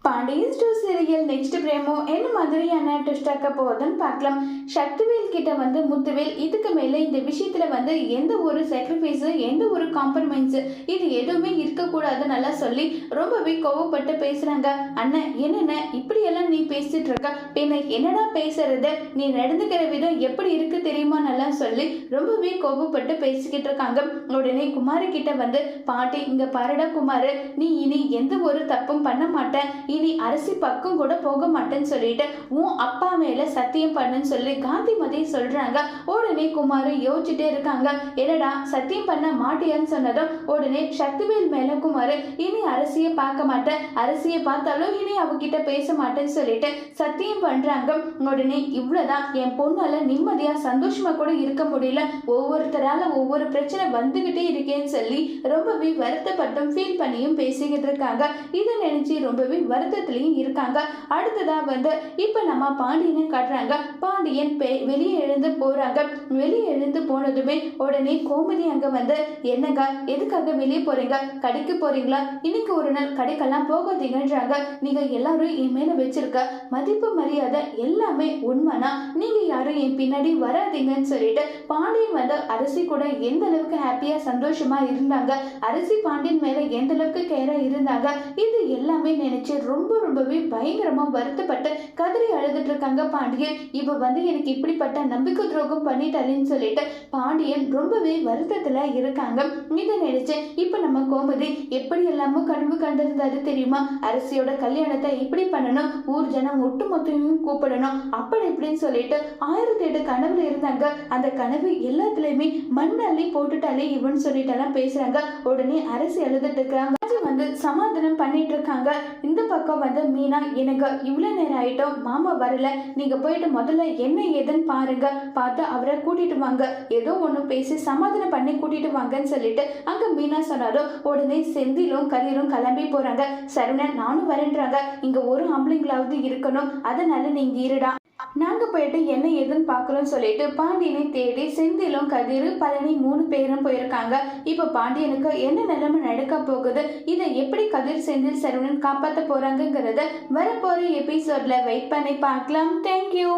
Pandian store serial next promo என்ன மாதிரியான twist ஆக்க போகுதுன்னு பார்க்கலாம். சக்திவேல் கிட்ட முத்துவேல் இதுக்கு மேல இந்த விஷயத்துல எந்த ஒரு சாக்ரிஃபைஸ் எந்த ஒரு காம்ப்ரமைஸ் இது எதுவுமே இருக்கக்கூடாது நல்லா சொல்லி ரொம்பவே கோவப்பட்டு பேசுறாங்க. அண்ணன் என்னென்ன இப்படி எல்லாம் நீ பேசிட்டு இருக்க, பின்ன என்னடா பேசுறது, நீ நடந்துக்கிற விதம் எப்படி இருக்கு தெரியுமா நல்லா சொல்லி ரொம்பவே கோவப்பட்டு பேசிக்கிட்டு இருக்காங்க. உடனே குமாரி கிட்ட பாட்டி இங்க பாருடா குமாரு, நீ இனி எந்த ஒரு தப்பும் பண்ண மாட்டேன், இனி அரசி பக்கம் கூட போக மாட்டேன்னு சொல்லிட்டு உன் அப்பா மேல சத்தியம் பண்ணுன்னு சொல்லி காந்திமதி சொல்றாங்க. உடனே குமார் யோசிச்சுட்டே இருக்காங்க, என்னடா சத்தியம் பண்ண மாட்டியான்னு சொன்னதும் உடனே சக்திவேல் மேல குமார் இனி அரசியை பார்க்க மாட்டேன், அரசியை பார்த்தாலும் இனி அவகிட்ட பேச மாட்டேன்னு சொல்லிட்டு சத்தியம் பண்றாங்க. உடனே இவ்வளவுதான், என் பொண்ணால நிம்மதியா சந்தோஷமா கூட இருக்க முடியல, ஒவ்வொருத்தரால ஒவ்வொரு பிரச்சனை வந்துகிட்டே இருக்கேன்னு சொல்லி ரொம்பவே வருத்தப்பட்டும் ஃபீல் பண்ணியும் பேசிக்கிட்டு இருக்காங்க. இதை நினைச்சு ரொம்பவே வருத்தத்திலையும் இருக்காங்க. அடுத்ததா இப்ப நம்ம பாண்டியனை காட்டுறாங்க. பாண்டியன் வெளியே எழுந்து போறாங்க. வெளியே எழுந்து போனதுமே உடனே கோமதி அங்க என்னங்க எதுக்காக வெளியே போறீங்க, கடைக்கு போறீங்களா, இன்னைக்கு ஒரு நாள் கடைக்கெல்லாம் போகாதீங்கன்றாங்க. நீங்க எல்லாரும் என் மேல வச்சிருக்க மதிப்பு மரியாதை எல்லாமே உண்மைனா நீங்க யாரும் என் பின்னாடி வராதீங்கன்னு சொல்லிட்டு பாண்டியன் அரசி கூட எந்த அளவுக்கு ஹாப்பியா சந்தோஷமா இருந்தாங்க, அரசி பாண்டியன் மேல எந்த அளவுக்கு கேரா இருந்தாங்க, இது எல்லாமே நினைச்சு ரொம்பவே பயங்கரமா வருத்தப்பட்டு கதறி அழுதுட்டு இருக்காங்க பாண்டியன். இவ எனக்கு இப்படிப்பட்ட நம்பிக்கை துரோகம் பண்ணிட்டாலேன்னு சொல்லிட்டு பாண்டியன் ரொம்பவே வருத்தத்துல இருக்காங்க. இதை நினைச்சு இப்ப நம்ம கோமதி எப்படி எல்லாமோ கனவு கண்டிருந்தாரு தெரியுமா, அரசியோட கல்யாணத்தை இப்படி பண்ணணும், ஊர் ஜனம் ஒட்டு மொத்தமும் கூப்பிடணும், அப்படி இப்படின்னு சொல்லிட்டு 1008 கனவுல இருந்தாங்க. அந்த கனவு எல்லாத்துலயுமே மண்ணள்ளி போட்டுட்டாலே இவன் சொல்லிட்டு எல்லாம் பேசுறாங்க. உடனே அரசி அழுதுட்டு இருக்கிறாங்க. சமாதானம் பண்ணிட்டு இருக்காங்க. இந்த பக்கம் மீனா, எனக்கு இவ்வளவு நேரம் ஆயிட்டோம், மாமா வரல, நீங்க போயிட்டு முதல்ல என்ன ஏதுன்னு பாருங்க, பார்த்து அவரை கூட்டிட்டு வாங்க, ஏதோ ஒண்ணு பேசி சமாதானம் பண்ணி கூட்டிட்டு வாங்கன்னு சொல்லிட்டு அங்க மீனா சொன்னாரோ. உடனே செந்திலும் கதிரும் கிளம்பி போறாங்க. சரவணன் நானும் வரேன்றாங்க. இங்க ஒரு ஆம்பளைங்களாவது இருக்கணும், அதனால நீங்க இருடா, நாங்க போயிட்டு என்ன ஏதுன்னு பாக்குறோம் சொல்லிட்டு பாண்டியனை தேடி செந்திலும் கதிர் பழனி 3 பேரும் போயிருக்காங்க. இப்ப பாண்டியனுக்கு என்ன நிலைமை நடக்க போகுது, இதை எப்படி கதிர் செந்தில் சரவணன் காப்பாற்ற போறாங்கிறத வரப்போற எபிசோட்ல வெயிட் பண்ணி பார்க்கலாம். தேங்க்யூ.